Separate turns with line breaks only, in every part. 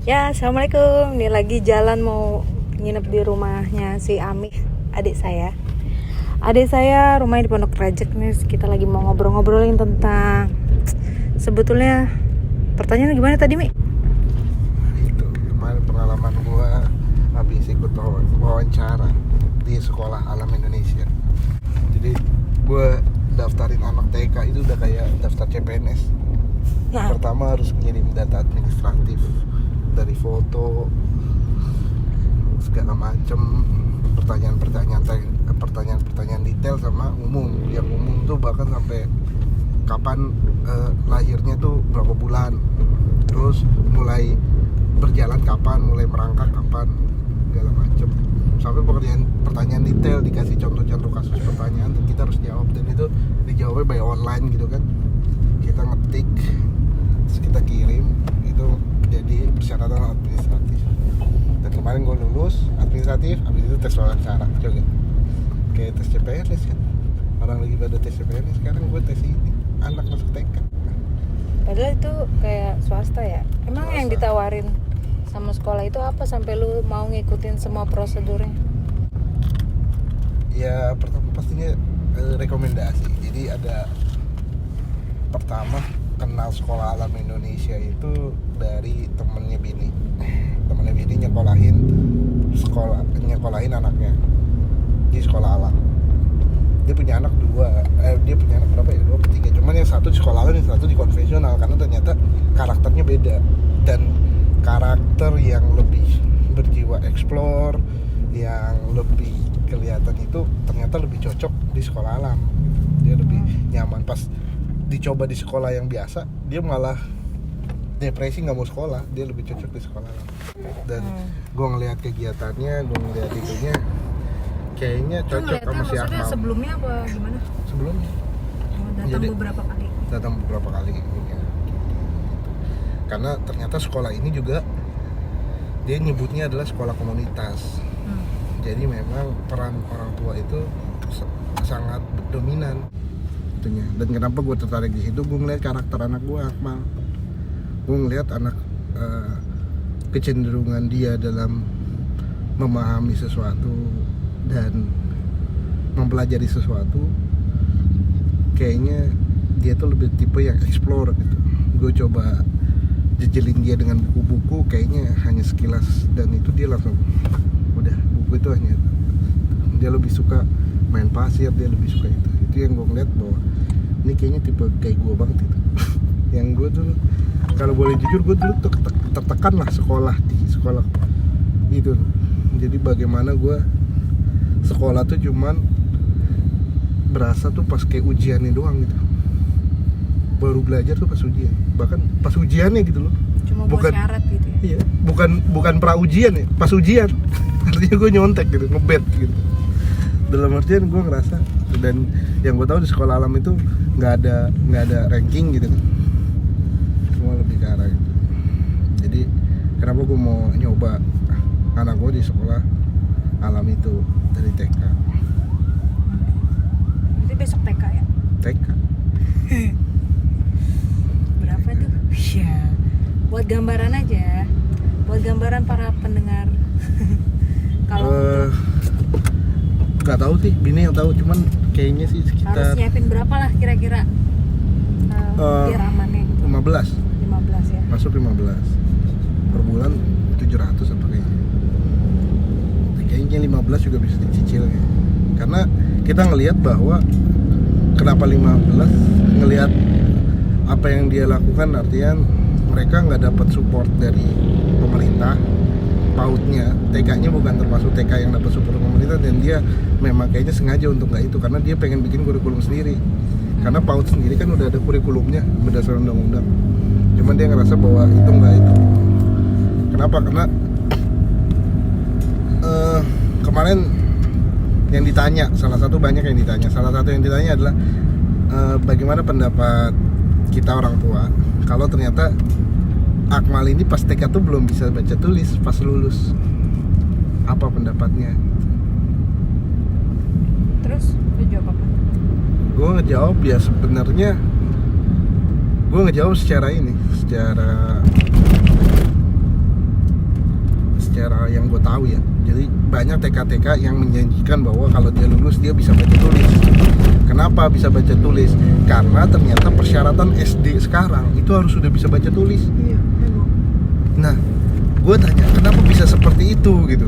Ya, assalamualaikum. Ini lagi jalan mau nginep di rumahnya si Ami, adik saya. Adik saya rumahnya di Pondok Rajek nih. Kita lagi mau ngobrol-ngobrolin tentang sebetulnya pertanyaan gimana tadi, Mi?
Itu kemarin pengalaman gua habis ikut wawancara di sekolah alam Indonesia. Jadi gua daftarin anak TK itu udah kayak daftar CPNS.
Nah,
Pertama harus ngirim data administratif dari foto segala macem, pertanyaan detail sama umum. Yang umum tuh bahkan sampai kapan lahirnya tuh berapa bulan, terus mulai berjalan kapan, mulai merangkak kapan, segala macem. Sampai pertanyaan detail, dikasih contoh-contoh kasus pertanyaan dan kita harus jawab, dan itu dijawabnya by online gitu kan. Kita ngetik terus kita kirim, itu jadi persyaratan administratif. Dan kemarin gue lulus administratif, habis itu tes wawancara juga kayak tes CPNS kan. Orang lagi pada tes CPNS, sekarang gue tes ini anak masuk TK.
padahal itu kayak swasta ya. Emang
Swasta.
yang ditawarin sama sekolah itu apa sampai lu mau ngikutin semua prosedurnya?
Ya pertama pastinya rekomendasi. Jadi ada pertama kenal sekolah alam Indonesia itu dari temennya Bini. Temennya Bini nyekolahin anaknya di sekolah alam. Dia punya anak dia punya anak berapa ya, 2 atau 3. Cuman yang satu di sekolah alam, yang satu di konvensional, karena ternyata karakternya beda. Dan karakter yang lebih berjiwa explore, yang lebih kelihatan itu ternyata lebih cocok di sekolah alam. Dia lebih nyaman. Pas dicoba di sekolah yang biasa, dia malah depresi, nggak mau sekolah. Dia lebih cocok di sekolah alam. Dan gue ngelihat kegiatannya, gue ngelihat itunya, kayaknya cocok sama si
maksudnya
Akmal.
sebelumnya apa gimana?
Sebelumnya
Datang
Jadi-
beberapa kali.
ya. Karena ternyata sekolah ini juga dia nyebutnya adalah sekolah komunitas. Jadi memang peran orang tua itu sangat dominan itunya. Dan kenapa gue tertarik di situ, gue ngeliat karakter anak gue Akmal. Gue ngeliat anak kecenderungan dia dalam memahami sesuatu dan mempelajari sesuatu, kayaknya dia tuh lebih tipe yang explore gitu. Gue coba jejelin dia dengan buku-buku, kayaknya hanya sekilas, dan itu dia langsung udah, buku itu hanya, dia lebih suka main pasir, dia lebih suka itu yang gue ngeliat bahwa ini kayaknya tipe kayak gue banget itu. Yang gue tuh kalau boleh jujur, gue dulu tuh tertekan lah di sekolah itu. Jadi bagaimana gue sekolah tuh cuman berasa tuh pas kayak ujiannya doang gitu, baru belajar tuh pas ujian, bahkan pas ujiannya gitu loh.
Cuma buat syarat gitu ya.
Iya, bukan pra ujian ya, pas ujian. Artinya gue nyontek gitu, ngebet gitu. Dalam artian gue ngerasa, dan yang gue tahu di sekolah alam itu nggak ada ranking gitu kan, semua lebih ke arah gitu. Jadi kenapa gue mau nyoba anak gue di sekolah alam itu dari TK.
Berarti besok TK ya?
TK
Berapa tuh? Ya, buat gambaran aja, buat gambaran para pendengar. Kalau
nggak tahu sih, Bini yang tahu, cuman kayaknya sih
harus
sekitar
nyiapin berapa lah kira-kira biar amannya gitu.
15,
15 ya.
masuk 15 per bulan, 700 apa kayaknya 15 juga bisa dicicil ya. Karena kita ngelihat bahwa kenapa 15, ngelihat apa yang dia lakukan, artian mereka nggak dapat support dari pemerintah. PAUD-nya, TK-nya bukan termasuk TK yang dapat support pemerintah, dan dia memang kayaknya sengaja untuk nggak itu, karena dia pengen bikin kurikulum sendiri. Karena PAUD sendiri kan udah ada kurikulumnya berdasarkan undang-undang, cuman dia ngerasa bahwa itu nggak itu. Kenapa? Karena kemarin yang ditanya, salah satu yang ditanya adalah bagaimana pendapat kita orang tua kalau ternyata Akmal ini pas TK tuh belum bisa baca tulis, pas lulus apa pendapatnya.
Terus lu jawab apa?
Gue ngejawab ya, sebenarnya gue ngejawab secara daerah yang gue tahu ya, jadi banyak TK-TK yang menjanjikan bahwa kalau dia lulus dia bisa baca tulis. Kenapa bisa baca tulis? Karena ternyata persyaratan SD sekarang itu harus sudah bisa baca tulis.
Iya, emang.
Nah, gue tanya kenapa bisa seperti itu gitu.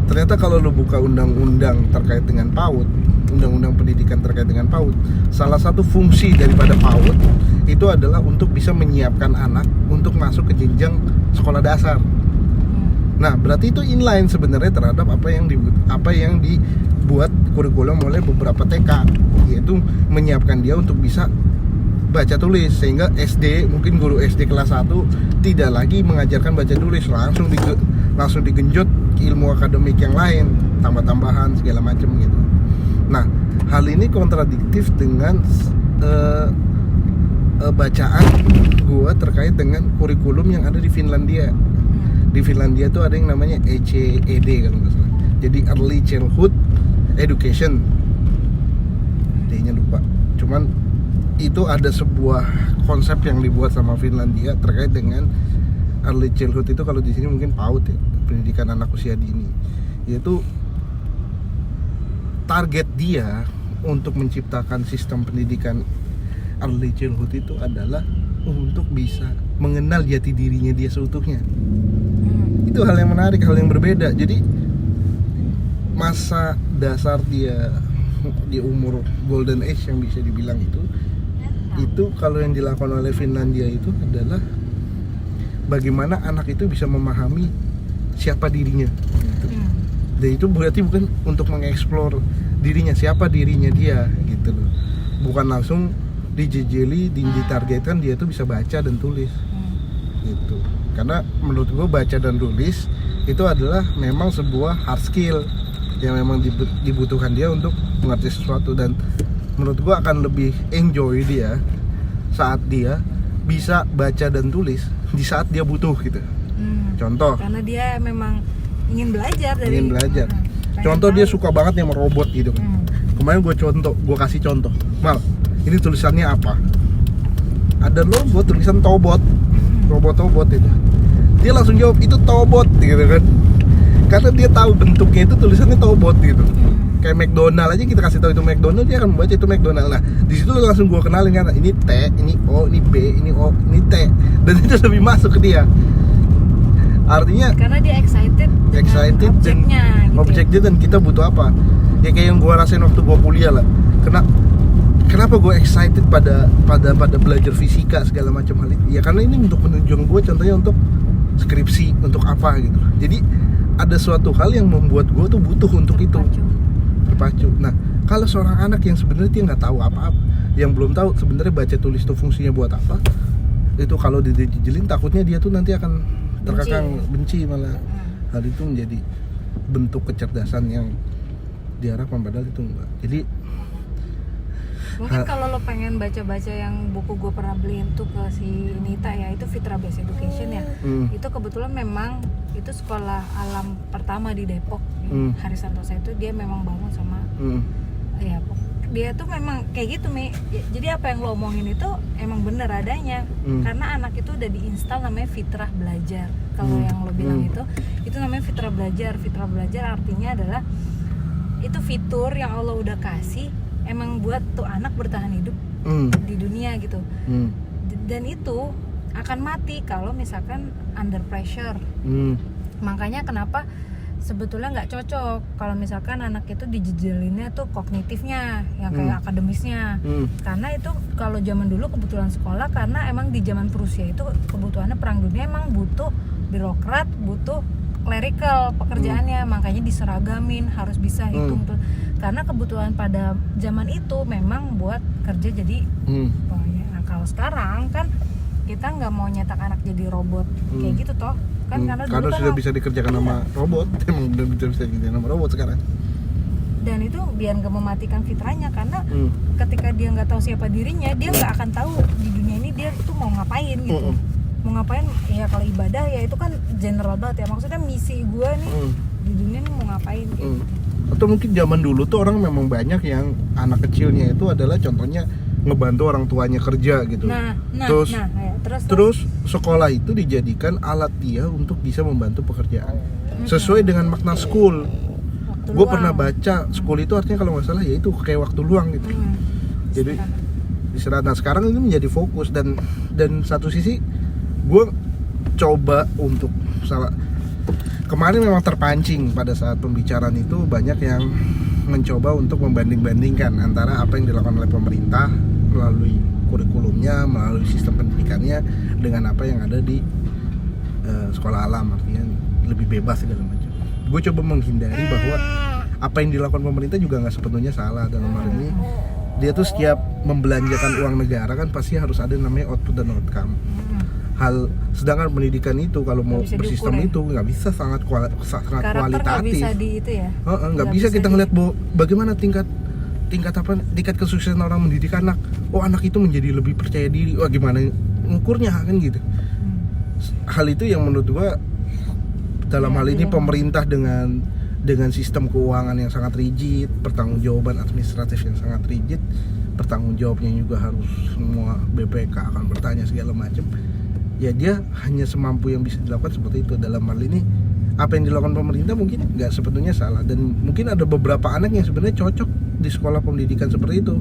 Ternyata kalau lo buka undang-undang terkait dengan PAUD, undang-undang pendidikan terkait dengan PAUD, salah satu fungsi daripada PAUD itu adalah untuk bisa menyiapkan anak untuk masuk ke jenjang sekolah dasar. Nah, berarti itu inline sebenarnya terhadap apa yang dibuat kurikulum oleh beberapa TK, yaitu menyiapkan dia untuk bisa baca tulis, sehingga SD, mungkin guru SD kelas 1 tidak lagi mengajarkan baca tulis, langsung digenjot ilmu akademik yang lain, tambah-tambahan segala macam gitu. Nah, hal ini kontradiktif dengan bacaan gua terkait dengan kurikulum yang ada di Finlandia. Di Finlandia tuh ada yang namanya ECED kalau nggak salah. Jadi Early Childhood Education. D-nya lupa. Cuman itu ada sebuah konsep yang dibuat sama Finlandia terkait dengan early childhood. Itu kalau di sini mungkin PAUD ya, pendidikan anak usia dini. Yaitu target dia untuk menciptakan sistem pendidikan early childhood itu adalah untuk bisa mengenal jati dirinya dia seutuhnya. Itu hal yang menarik, hal yang berbeda. Jadi masa dasar dia di umur golden age yang bisa dibilang itu kalau yang dilakukan oleh Finlandia itu adalah bagaimana anak itu bisa memahami siapa dirinya gitu. Dan itu berarti bukan untuk mengeksplor dirinya, siapa dirinya dia gitu loh. Bukan langsung dijejeli, ditargetkan dia itu bisa baca dan tulis gitu. Karena menurut gue baca dan tulis itu adalah memang sebuah hard skill yang memang dibutuhkan dia untuk mengerti sesuatu, dan menurut gue akan lebih enjoy dia saat dia bisa baca dan tulis di saat dia butuh gitu. Contoh,
karena dia memang ingin belajar
contoh dia suka banget yang merobot gitu kan. Kemarin gue kasih contoh, Mal, ini tulisannya apa? Ada logo tulisan Tobot, robot itu. Dia langsung jawab itu Tobot gitu kan. Karena dia tahu bentuknya itu tulisannya Tobot gitu. Kayak McDonald aja kita kasih tahu itu McDonald, dia akan membaca itu McDonald. Nah, di situ langsung gua kenalin kan, ini T, ini O, ini B, ini O, ini T. Dan itu lebih masuk ke dia. Artinya
karena dia excited objeknya gitu.
Objeknya dan kita butuh apa? Ya kayak yang gua rasain waktu gua kuliah lah. Kenapa gue excited pada belajar fisika segala macam hal itu? Ya karena ini untuk menunjang gue, contohnya untuk skripsi, untuk apa gitu. Jadi ada suatu hal yang membuat gue tuh butuh untuk terpacu. Nah, kalau seorang anak yang sebenarnya dia nggak tahu apa-apa, yang belum tahu sebenarnya baca tulis itu fungsinya buat apa, itu kalau dijejelin takutnya dia tuh nanti akan terkekang benci malah. Hal itu menjadi bentuk kecerdasan yang diharapkan, padahal itu enggak. Jadi
mungkin kalau lo pengen baca-baca yang buku gue pernah beliin tuh ke si Nita ya, itu Fitra Based Education ya. Itu kebetulan memang itu sekolah alam pertama di Depok. Hari Santosa itu dia memang bangun sama ya dia tuh memang kayak gitu Mi. Jadi apa yang lo omongin itu emang bener adanya. Karena anak itu udah diinstal namanya Fitrah Belajar. Kalau yang lo bilang itu namanya Fitrah Belajar. Fitrah Belajar artinya adalah itu fitur yang Allah udah kasih emang buat tuh anak bertahan hidup di dunia gitu. Dan itu akan mati kalau misalkan under pressure. Makanya kenapa sebetulnya nggak cocok kalau misalkan anak itu dijejelinnya tuh kognitifnya yang kayak akademisnya. Karena itu kalau zaman dulu kebutuhan sekolah, karena emang di zaman Prusia itu kebutuhannya perang dunia emang butuh birokrat, butuh clerical pekerjaannya, makanya diseragamin, harus bisa hitung tuh. Karena kebutuhan pada zaman itu memang buat kerja jadi nah kalau sekarang kan kita nggak mau nyetak anak jadi robot kayak gitu toh kan, karena
sudah bisa dikerjakan sama robot. Emang udah bisa dikerjakan sama robot sekarang.
Dan itu biar nggak mematikan fitrahnya, karena ketika dia nggak tahu siapa dirinya, dia nggak akan tahu di dunia ini dia tuh mau ngapain gitu. Mau ngapain ya, kalau ibadah ya itu kan general banget ya, maksudnya misi gue nih di dunia ini mau ngapain gitu.
Atau mungkin zaman dulu tuh orang memang banyak yang anak kecilnya itu adalah contohnya ngebantu orang tuanya kerja gitu. Terus
ya.
Terus sekolah itu dijadikan alat dia untuk bisa membantu pekerjaan sesuai dengan makna school. Gue pernah baca school itu artinya kalau nggak salah ya itu kayak waktu luang gitu. Jadi istirahat. Nah sekarang ini menjadi fokus dan satu sisi gue coba untuk kemarin memang terpancing pada saat pembicaraan itu banyak yang mencoba untuk membanding-bandingkan antara apa yang dilakukan oleh pemerintah melalui kurikulumnya, melalui sistem pendidikannya dengan apa yang ada di sekolah alam, artinya lebih bebas segala macam. Gue coba menghindari bahwa apa yang dilakukan pemerintah juga nggak sepenuhnya salah dalam hal ini. Dia tuh setiap membelanjakan uang negara kan pasti harus ada namanya output dan outcome. Sedangkan pendidikan itu kalau mau bersistem itu nggak bisa sangat kualitatif.
Nggak bisa di itu ya.
Nggak bisa kita ngeliat bagaimana tingkat kesuksesan orang mendidik anak. Oh anak itu menjadi lebih percaya diri. Wah gimana ngukurnya kan gitu. Hal itu yang menurut gua dalam hal ini pemerintah dengan sistem keuangan yang sangat rigid, pertanggungjawaban administratif yang sangat rigid, pertanggungjawabnya juga harus semua BPK akan bertanya segala macam. Ya dia hanya semampu yang bisa dilakukan seperti itu. Dalam hal ini apa yang dilakukan pemerintah mungkin nggak sepenuhnya salah dan mungkin ada beberapa anak yang sebenarnya cocok di sekolah pendidikan seperti itu.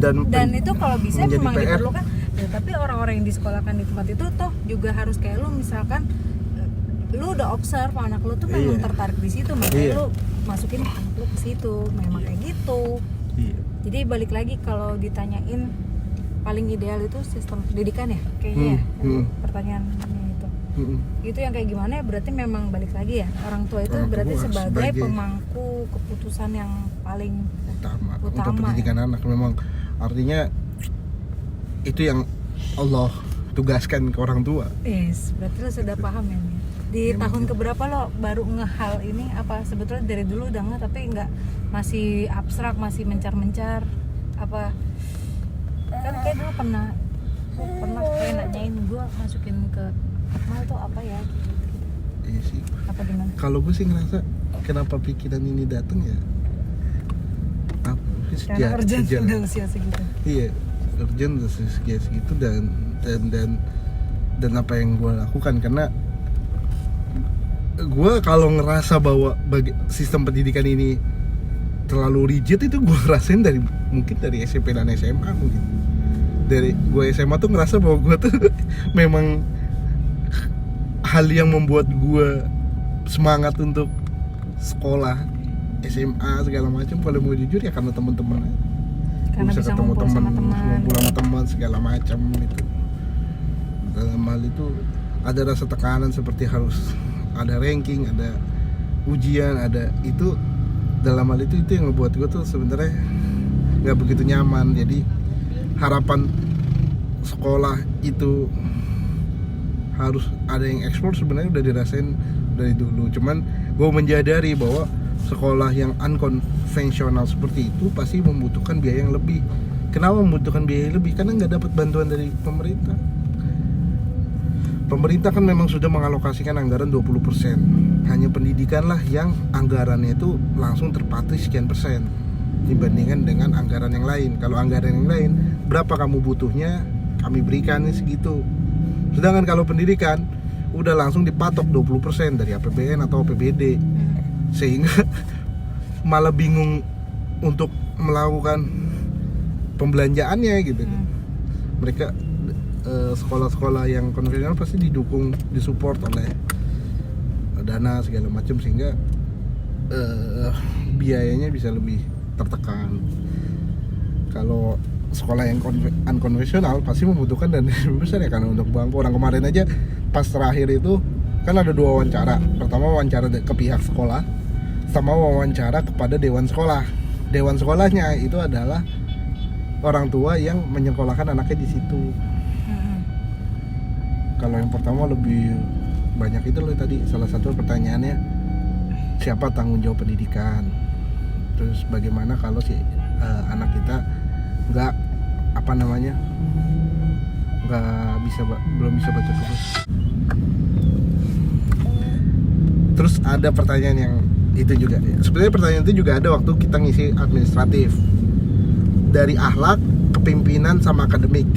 Dan
itu kalau bisa memang diperlukan. Ya, tapi orang-orang yang disekolahkan di tempat itu toh juga harus kayak lu misalkan lu udah observe anak lu tuh memang tertarik di situ, makanya lu masukin anak lu ke situ, memang kayak gitu. Jadi balik lagi kalau ditanyain paling ideal itu sistem pendidikan ya kayaknya pertanyaannya itu. Itu yang kayak gimana ya, berarti memang balik lagi ya orang tua itu berarti sebagai pemangku keputusan yang paling utama untuk
pendidikan anak. Memang artinya itu yang Allah tugaskan ke orang tua.
Yes, berarti lo sudah paham ya. Di tahun keberapa lo baru ngehal ini, apa sebetulnya dari dulu udah nggak tapi nggak, masih abstrak, masih mencar-mencar apa? Kan kayak dulu pernah kayak nanyain gue masukin ke mal tuh apa ya gitu.
Iya sih.
Apa gimana?
Kalau gue sih ngerasa kenapa pikiran ini datang ya?
Karena urgent udah usia segitu.
Iya, urgent udah usia segitu dan apa yang gue lakukan karena gue kalau ngerasa bahwa sistem pendidikan ini terlalu rigid itu gue rasain mungkin dari SMP dan SMA mungkin. Dari gue SMA tuh ngerasa bahwa gue tuh memang hal yang membuat gue semangat untuk sekolah SMA segala macam. Kalau mau jujur ya karena teman-teman,
karena bisa ketemu teman,
ngumpul sama teman segala macam itu. Dalam hal itu ada rasa tekanan seperti harus ada ranking, ada ujian, ada itu. Dalam hal itu yang ngebuat gue tuh sebenarnya nggak begitu nyaman. Jadi harapan sekolah itu harus ada yang eksplor sebenarnya udah dirasain dari dulu. Cuman gue menyadari bahwa sekolah yang unkonvensional seperti itu pasti membutuhkan biaya yang lebih. Kenapa membutuhkan biaya yang lebih? Karena nggak dapat bantuan dari pemerintah. Pemerintah kan memang sudah mengalokasikan anggaran 20%. Hanya pendidikan lah yang anggarannya itu langsung terpakai sekian persen dibandingkan dengan anggaran yang lain. Kalau anggaran yang lain, berapa kamu butuhnya, kami berikan segitu. Sedangkan kalau pendidikan udah langsung dipatok 20% dari APBN atau APBD. Sehingga malah bingung untuk melakukan pembelanjaannya gitu. Mereka sekolah-sekolah yang konvensional pasti didukung, disupport oleh dana segala macam sehingga biayanya bisa lebih tertekan. Kalau sekolah yang unkonvensional pasti membutuhkan dana lebih besar ya, karena untuk bangku. Orang kemarin aja pas terakhir itu kan ada 2 wawancara. Pertama wawancara ke pihak sekolah, sama wawancara kepada dewan sekolah. Dewan sekolahnya itu adalah orang tua yang menyekolahkan anaknya di situ. Kalau yang pertama lebih banyak itu loh tadi, salah satu pertanyaannya siapa tanggung jawab pendidikan, terus bagaimana kalau si anak kita belum bisa baca tulis. Terus ada pertanyaan yang itu juga, sebenarnya pertanyaan itu juga ada waktu kita ngisi administratif, dari akhlak ke kepemimpinan sama akademik.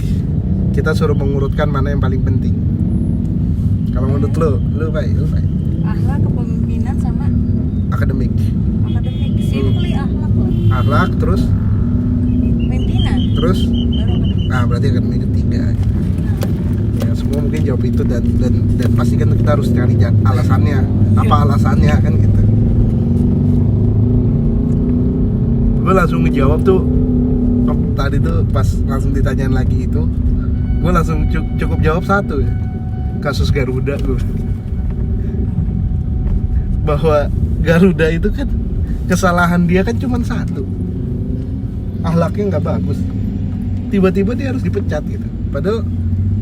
Kita suruh mengurutkan mana yang paling penting. Kalau menurut lu baik.
Akhlak, kepemimpinan sama
Akademik.
Simply akhlak lah.
Akhlak terus
Pemimpinan.
terus
Baru akademik.
nah berarti akademik ketiga. Ya semua mungkin jawab itu dan pasti kan kita harus cari alasannya. Apa alasannya kan gitu. Gue langsung ngejawab tuh tadi tuh pas langsung ditanyain lagi itu, gue langsung cukup jawab satu ya. Kasus Garuda gue. Bahwa Garuda itu kan kesalahan dia kan cuma satu, akhlaknya nggak bagus, tiba-tiba dia harus dipecat gitu. Padahal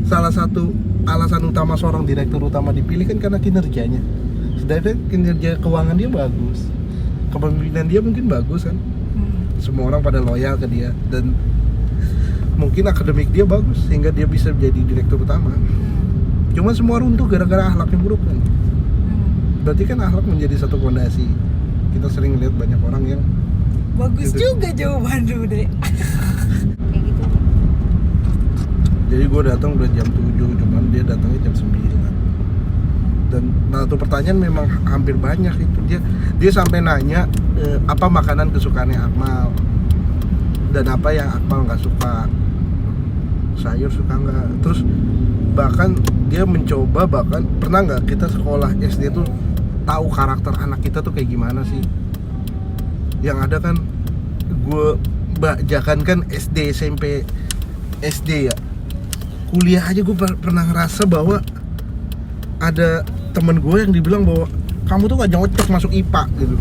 salah satu alasan utama seorang direktur utama dipilih kan karena kinerjanya. Sedangkan kinerja keuangan dia bagus, kepemimpinan dia mungkin bagus kan, semua orang pada loyal ke dia, dan mungkin akademik dia bagus sehingga dia bisa menjadi direktur utama. Cuma semua runtuh gara-gara akhlaknya buruk kan. Berarti kan akhlak menjadi satu fondasi. Kita sering lihat banyak orang yang
Bagus
gitu.
juga jawaban lu deh. Kayak gitu.
Jadi gue datang udah jam 7, cuman dia datangnya jam 9. Dan nah tuh pertanyaan memang hampir banyak itu. Dia sampai nanya apa makanan kesukaannya Akmal dan apa yang Akmal nggak suka, sayur suka nggak. Terus bahkan dia mencoba, bahkan pernah nggak kita sekolah SD tuh tahu karakter anak kita tuh kayak gimana sih. Yang ada kan gue bajakan kan SD, SMP, SD ya, kuliah aja gue pernah ngerasa bahwa ada temen gue yang dibilang bahwa kamu tuh gak cocok masuk IPA gitu.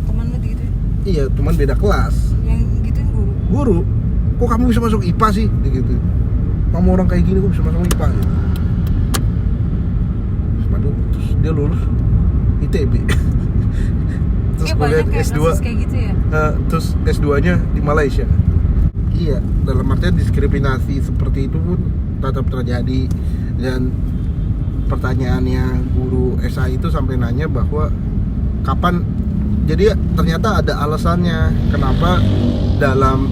Teman lu gitu.
Iya, teman beda kelas.
Yang gituin
Guru, kok kamu bisa masuk IPA sih? Gitu. Kamu orang kayak gini kok bisa masuk IPA gitu. Terus dia lulus ITB. Terus
Iya,
kuliah
banyak kayak
S2
kasus kayak gitu ya.
Terus S2-nya di Malaysia. Iya, dalam artian diskriminasi seperti itu pun tetap terjadi. Dan pertanyaannya guru SA itu sampai nanya bahwa kapan, jadi ternyata ada alasannya kenapa dalam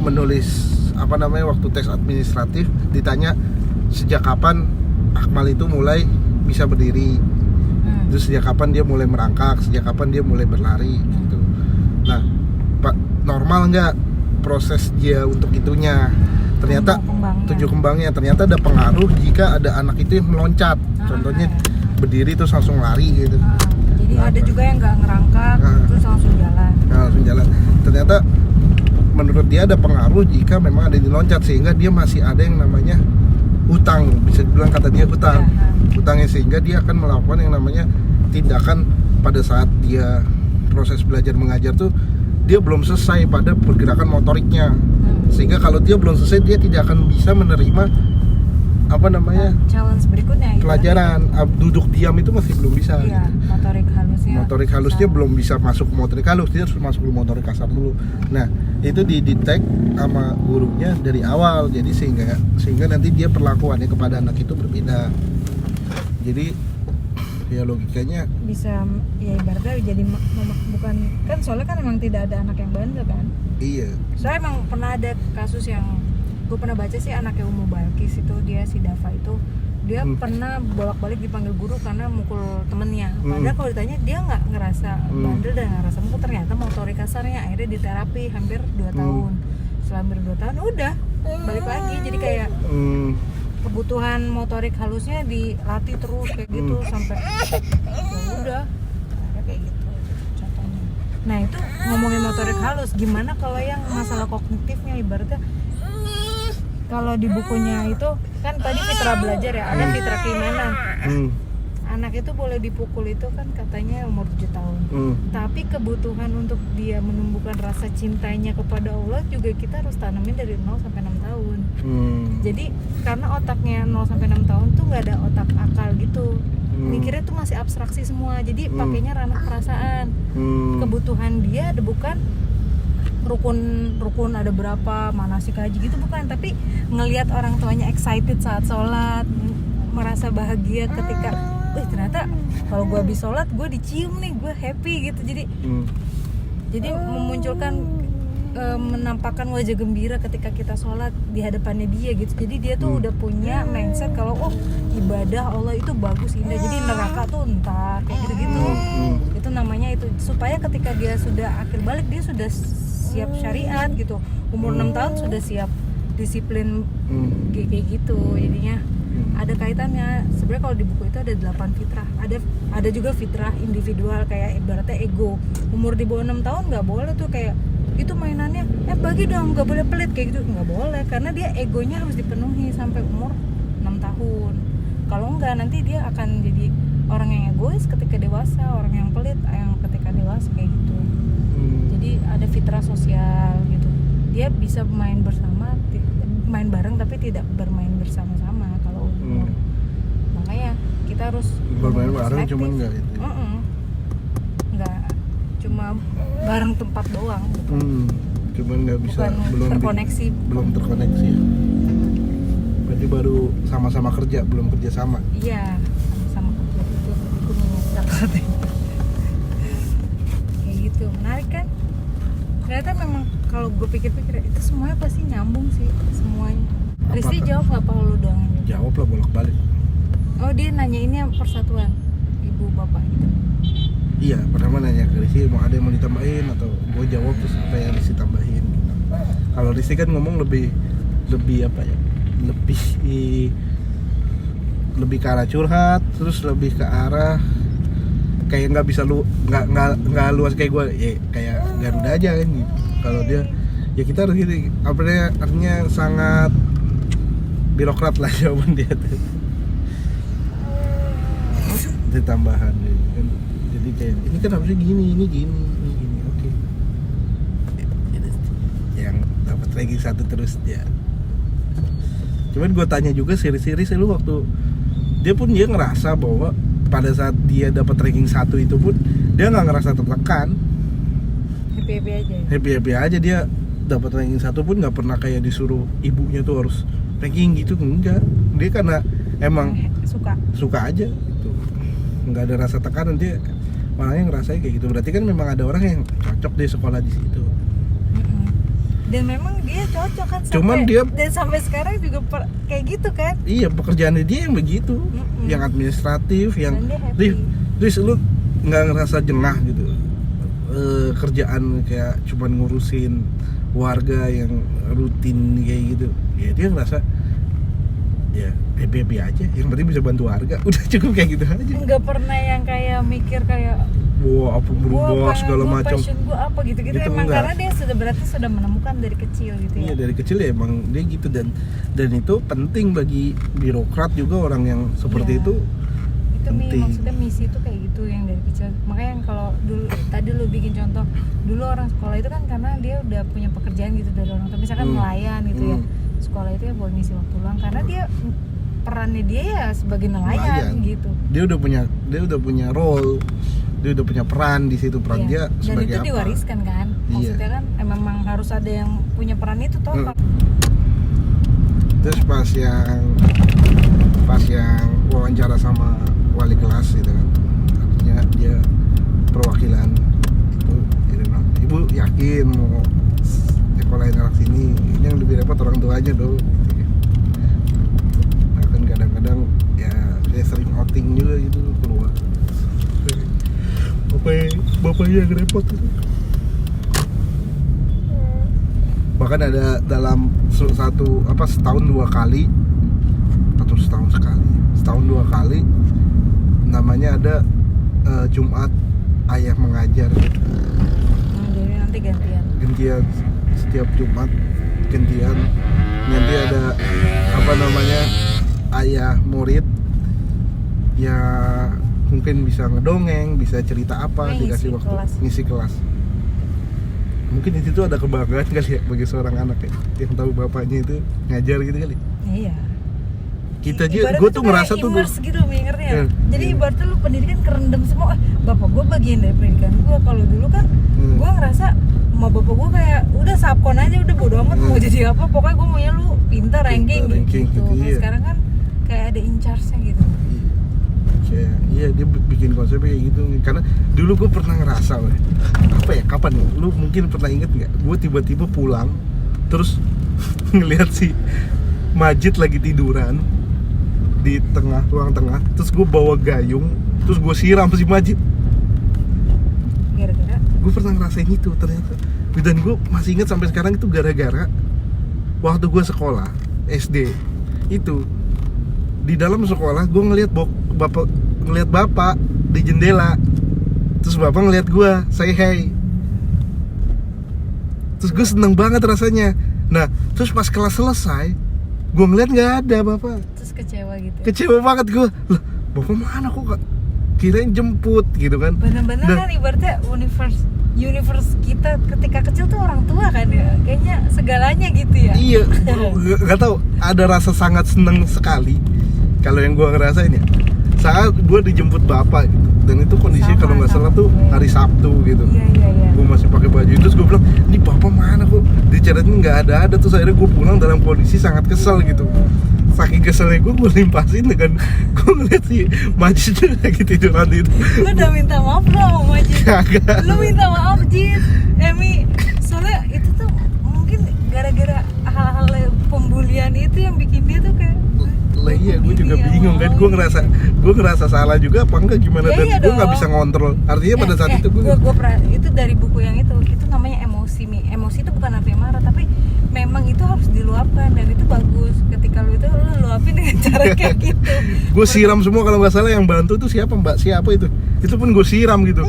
menulis waktu tes administratif ditanya sejak kapan Akmal itu mulai bisa berdiri, terus sejak kapan dia mulai merangkak, sejak kapan dia mulai berlari gitu. Nah, Pak, normal nggak proses dia untuk itunya? Ternyata tujuh kembangnya ternyata ada pengaruh jika ada anak itu yang meloncat, contohnya berdiri terus langsung lari gitu.
Jadi ada juga yang nggak ngerangkak terus langsung jalan.
Ternyata menurut dia ada pengaruh jika memang ada yang diloncat, sehingga dia masih ada yang namanya hutang, bisa dibilang kata dia hutangnya, sehingga dia akan melakukan yang namanya tindakan pada saat dia proses belajar mengajar tuh dia belum selesai pada pergerakan motoriknya, sehingga kalau dia belum selesai dia tidak akan bisa menerima
challenge berikutnya
pelajaran. Duduk diam itu masih belum bisa.
Iya, motorik halusnya
belum bisa masuk motorik halus, dia harus masuk dulu motorik kasar dulu. Nah, itu didetect sama gurunya dari awal, jadi sehingga nanti dia perlakuannya kepada anak itu berbeda. Jadi ya logikanya
bisa, ya ibaratnya jadi bukan kan, soalnya kan emang tidak ada anak yang bandel kan.
Iya,
Soalnya emang pernah ada kasus yang gue pernah baca sih, anaknya Umu Balkis itu, dia si Dava itu dia pernah bolak-balik dipanggil guru karena mukul temennya. Padahal kalau ditanya dia nggak ngerasa bandel dan nggak ngerasa mukul, ternyata motorik kasarnya. Akhirnya diterapi hampir 2 tahun. Setelah hampir 2 tahun udah balik lagi, jadi kayak kebutuhan motorik halusnya dilatih terus kayak gitu sampai ya udah kayak gitu contohnya. Nah itu ngomongin motorik halus, gimana kalau yang masalah kognitifnya? Ibaratnya kalau di bukunya itu kan tadi Fitra belajar ya, ada Fitra Keimanan. Anak itu boleh dipukul itu kan katanya umur 7 tahun. Tapi kebutuhan untuk dia menumbuhkan rasa cintanya kepada Allah juga kita harus tanamin dari 0 sampai 6 tahun. Jadi karena otaknya 0 sampai 6 tahun tuh nggak ada otak akal gitu. Mikirnya tuh masih abstraksi semua. Jadi pakainya ranah perasaan. Kebutuhan dia ada bukan rukun ada berapa, manasik haji gitu bukan, tapi ngelihat orang tuanya excited saat sholat, merasa bahagia ketika ternyata kalau gue habis sholat gue dicium nih, gue happy gitu. Jadi memunculkan menampakkan wajah gembira ketika kita sholat di hadapannya dia gitu. Jadi dia tuh udah punya mindset kalau ibadah Allah itu bagus, indah. Jadi neraka tuh ntar kayak gitu-gitu. Itu namanya itu, supaya ketika dia sudah akhir balik dia sudah siap syariat gitu. Umur 6 tahun sudah siap disiplin kayak gitu. Jadinya ada kaitannya. Sebenarnya kalau di buku itu ada 8 fitrah. Ada juga fitrah individual kayak ibaratnya ego. Umur di bawah 6 tahun nggak boleh tuh kayak itu mainannya bagi dong, nggak boleh pelit kayak gitu, nggak boleh, karena dia egonya harus dipenuhi sampai umur 6 tahun. Kalau enggak nanti dia akan jadi orang yang egois ketika dewasa, orang yang pelit yang ketika dewasa kayak gitu. Jadi ada fitrah sosial gitu, dia bisa main bersama, main bareng tapi tidak bermain bersama-sama kalau umur. Makanya kita harus
bermain bareng cuman enggak itu.
Enggak cuma bareng tempat doang gitu.
Cuman nggak bisa, belum terkoneksi ya. Berarti baru sama-sama kerja, belum kerja sama.
Iya, sama kerja itu menyesal kayak gitu. Menarik kan? Ternyata memang kalau gue pikir-pikir itu semuanya pasti nyambung sih, semuanya. Rizky jawab nggak, apa lu doang?
Jawab lah bolak-balik.
Oh, dia nanya ini persatuan ibu bapak gitu.
Iya, pertama nanya ke Rizky mau ada yang mau ditambahin atau gue jawab terus apa yang Rizky tambahin gitu. Kalau Rizky kan ngomong lebih apa ya, lebih ke arah curhat, terus lebih ke arah kayak nggak bisa nggak luas kayak gue ya, kayak Garuda aja kan gitu. Kalau dia ya kita harus gitu, artinya sangat birokrat lah jawaban dia tuh. Itu tambahan gitu kan. Jadi kayak ini kan harusnya ini gini oke. Yang dapat ranking 1 terus ya. Cuman gue tanya juga seri-seri lu waktu dia ngerasa bahwa pada saat dia dapat ranking 1 itu pun dia nggak ngerasa tertekan. Happy aja dia dapat ranking 1 pun nggak pernah kayak disuruh ibunya tuh harus ranking gitu, enggak. Dia karena emang suka aja gitu. Nggak ada rasa tekanan, dia makanya ngerasain kayak gitu. Berarti kan memang ada orang yang cocok di sekolah di situ.
Dan memang dia cocok kan dan sampai sekarang juga kayak gitu kan. Iya,
pekerjaannya dia yang begitu, yang administratif, yang terus lu nggak ngerasa jengah gitu. Kerjaan kayak cuman ngurusin warga yang rutin kayak gitu. Ya dia ngerasa ya happy aja, yang penting bisa bantu warga, udah cukup kayak gitu aja.
Nggak pernah yang kayak mikir kayak
wah apa berubah segala macam.
Passion gue apa gitu-gitu emang enggak. Karena dia sudah menemukan dari kecil gitu ya.
Iya, dari kecil ya emang dia gitu, dan itu penting bagi birokrat juga, orang yang seperti itu penting.
Maksudnya misi itu kayak gitu yang dari kecil. Makanya yang kalau dulu tadi lu bikin contoh, dulu orang sekolah itu kan karena dia udah punya pekerjaan gitu dari orang tua, misalkan nelayan gitu ya. Sekolah itu ya buat ngisi waktu luang karena dia perannya dia ya sebagai nelayan gitu. Dia udah
punya role, dia udah punya peran di situ, peran dia sebagai
apa. Dan itu diwariskan kan. Maksudnya kan memang harus ada yang punya peran itu toh.
Terus pas yang wawancara sama wali kelas gitu kan, artinya dia perwakilan itu, dia bilang, ibu yakin mau sekolahin anak sini, ini yang lebih repot orang tuanya dong. Nah kan kadang-kadang ya saya sering outing juga gitu keluar, bapaknya yang repot gitu. Bahkan ada dalam setahun 2 kali atau setahun 2 kali namanya ada Jumat ayah mengajar gitu.
Jadi nanti
gantian setiap Jumat gantian, nanti ada ayah murid ya, mungkin bisa ngedongeng, bisa cerita apa, dikasih waktu ngisi kelas. Mungkin di situ ada kebanggaan kali ya bagi seorang anak ya, yang tahu bapaknya itu ngajar gitu kali.
Iya.
Kita aja, gue tuh ngerasa tuh
gitu mengingatnya. Jadi ibaratnya lu pendidikan kerendam semua. Bapak gue bagian dari pendidikan gue. Kalau dulu kan gue ngerasa sama bapak gue kayak udah sapkon aja, udah bodo amat mau jadi apa, pokoknya gue maunya lu pintar ranking gitu. Nah, sekarang kan kayak ada in charge-nya gitu.
kayak iya dia bikin konsepnya kayak gitu. Karena dulu gue pernah ngerasa apa ya, kapan ya, lu mungkin pernah inget nggak, gue tiba-tiba pulang terus ngelihat si Majid lagi tiduran di ruang tengah, terus gue bawa gayung, terus gue siram si Majid.
Gara-gara
Gue pernah ngerasain itu ternyata, dan gue masih ingat sampai sekarang itu gara-gara waktu gue sekolah SD itu, di dalam sekolah gue ngelihat bapak di jendela, terus bapak ngelihat gue, say hey, terus gue seneng banget rasanya. Nah terus pas kelas selesai gue ngeliat nggak ada bapak,
terus kecewa gitu.
kecewa banget gue, lah bapak mana kok, kirain jemput gitu kan.
Bener-bener kan ibaratnya universe kita ketika kecil tuh orang tua kan ya, kayaknya segalanya gitu ya.
Iya, nggak tahu, ada rasa sangat seneng sekali kalau yang gue ngerasain ya, saat gue dijemput bapak gitu. Dan itu kondisinya kalau nggak salah tuh hari Sabtu gitu.
Iya.
Gue masih pakai baju itu, terus gue bilang, ini bapak mana kok dicariin nggak ada. Terus akhirnya gue pulang dalam kondisi sangat kesel gitu. Saking keselnya gue limpasin dengan gue ngeliat si Majid lagi tiduran itu.
Lu udah minta maaf belum sama Majid?
Kagak.
Lu minta maaf Jid, Emi, soalnya itu tuh mungkin gara-gara hal-hal pembulian itu yang bikin dia tuh kayak
lah iya, gue juga bingung kan, gue ngerasa salah juga apa enggak gimana,
ya,
dan
iya
gue nggak
dong.
bisa ngontrol. Artinya pada saat itu gue
itu dari buku yang itu namanya emosi. Emosi itu bukan artinya marah, tapi memang itu harus diluapkan, dan itu bagus ketika lu luapin dengan cara kayak gitu.
gue siram semua, kalau nggak salah yang bantu tuh siapa itu pun gue siram gitu.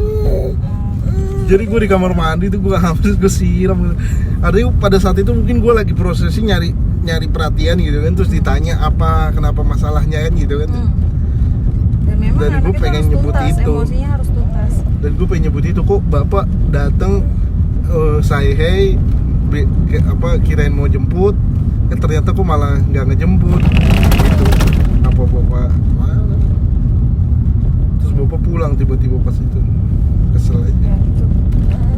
Jadi gue di kamar mandi tuh gue habis gue siram. Artinya pada saat itu mungkin gue lagi prosesi nyari perhatian gitu kan, terus ditanya kenapa masalahnya kan gitu kan.
Dan memang
Dan gue pengen nyebut
tuntas,
itu,
emosinya harus tuntas.
dan gue pengen nyebut itu, kok bapak datang say hey, kirain mau jemput, ternyata kok malah nggak ngejemput gitu. Apa bapak mana? Terus bapak pulang tiba-tiba pas itu, kesel aja.
Ya, itu.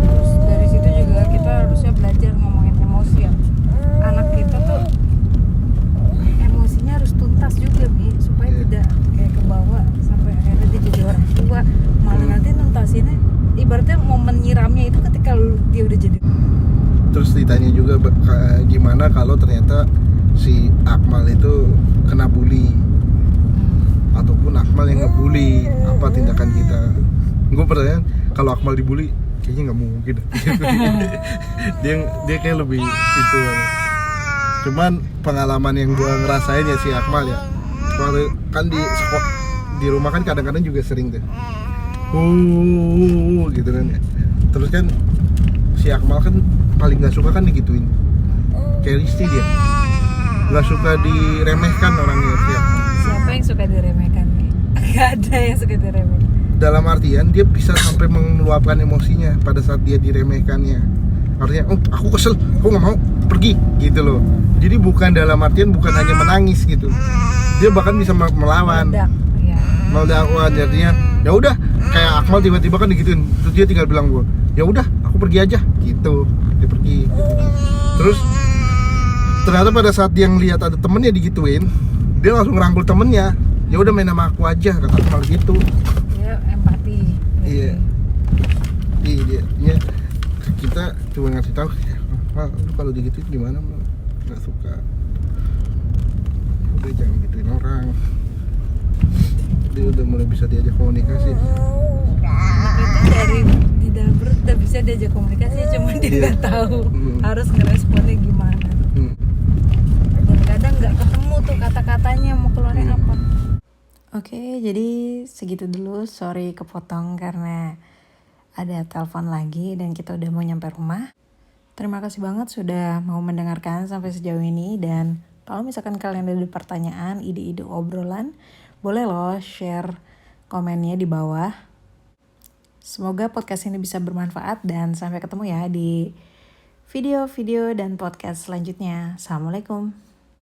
Terus dari situ juga kita harusnya belajar ngomongin emosi ya. Anak kita tuh emosinya harus tuntas juga Mi, supaya tidak kayak kebawa sampai akhirnya dia jadi orang tua. Malah nanti nuntasinnya ibaratnya momen nyiramnya itu ketika dia udah jadi.
Terus ditanya juga gimana kalau ternyata si Akmal itu kena bully, ataupun Akmal yang ngebully, apa tindakan kita. Gue pertanyaan, kalau Akmal dibully kayaknya nggak mungkin. dia kayak lebih itu. Cuman pengalaman yang gue ngerasain ya si Akmal ya, waktu kan di rumah kan kadang-kadang juga sering tuh gitu kan ya. Terus kan si Akmal kan paling nggak suka kan digituin, kayak Risti dia nggak suka diremehkan orangnya si Akmal.
Siapa yang suka diremehkan nih? Gak ada yang suka diremehkan.
Dalam artian dia bisa sampai meluapkan emosinya pada saat dia diremehkannya. Artinya, aku kesel, aku nggak mau, pergi gitu loh. Jadi bukan dalam artian bukan hanya menangis gitu, dia bahkan bisa melawan. Melawan, jadinya ya udah, kayak Akmal tiba-tiba kan digituin, terus dia tinggal bilang gue, ya udah aku pergi aja gitu, dia pergi gitu. Terus ternyata pada saat dia ngeliat ada temennya digituin, dia langsung ngerangkul temennya, ya udah main sama aku aja, kata Akmal gitu.
Dia empati.
Iya kita cuma ngasih tahu, Mal, lu kalau digituin gimana, Mal? Nggak suka, udah jangan gituin orang. Dia udah mulai bisa diajak komunikasi.
Anak itu dari di dalam perut udah bisa diajak komunikasi, cuma dia nggak tahu harus ngeresponnya gimana. Dan kadang nggak ketemu tuh kata-katanya mau keluarnya apa. Oke, jadi segitu dulu. Sorry kepotong karena ada telepon lagi dan kita udah mau nyampe rumah. Terima kasih banget sudah mau mendengarkan sampai sejauh ini, dan kalau misalkan kalian ada pertanyaan, ide-ide obrolan, boleh loh share komennya di bawah. Semoga podcast ini bisa bermanfaat, dan sampai ketemu ya di video-video dan podcast selanjutnya. Assalamualaikum.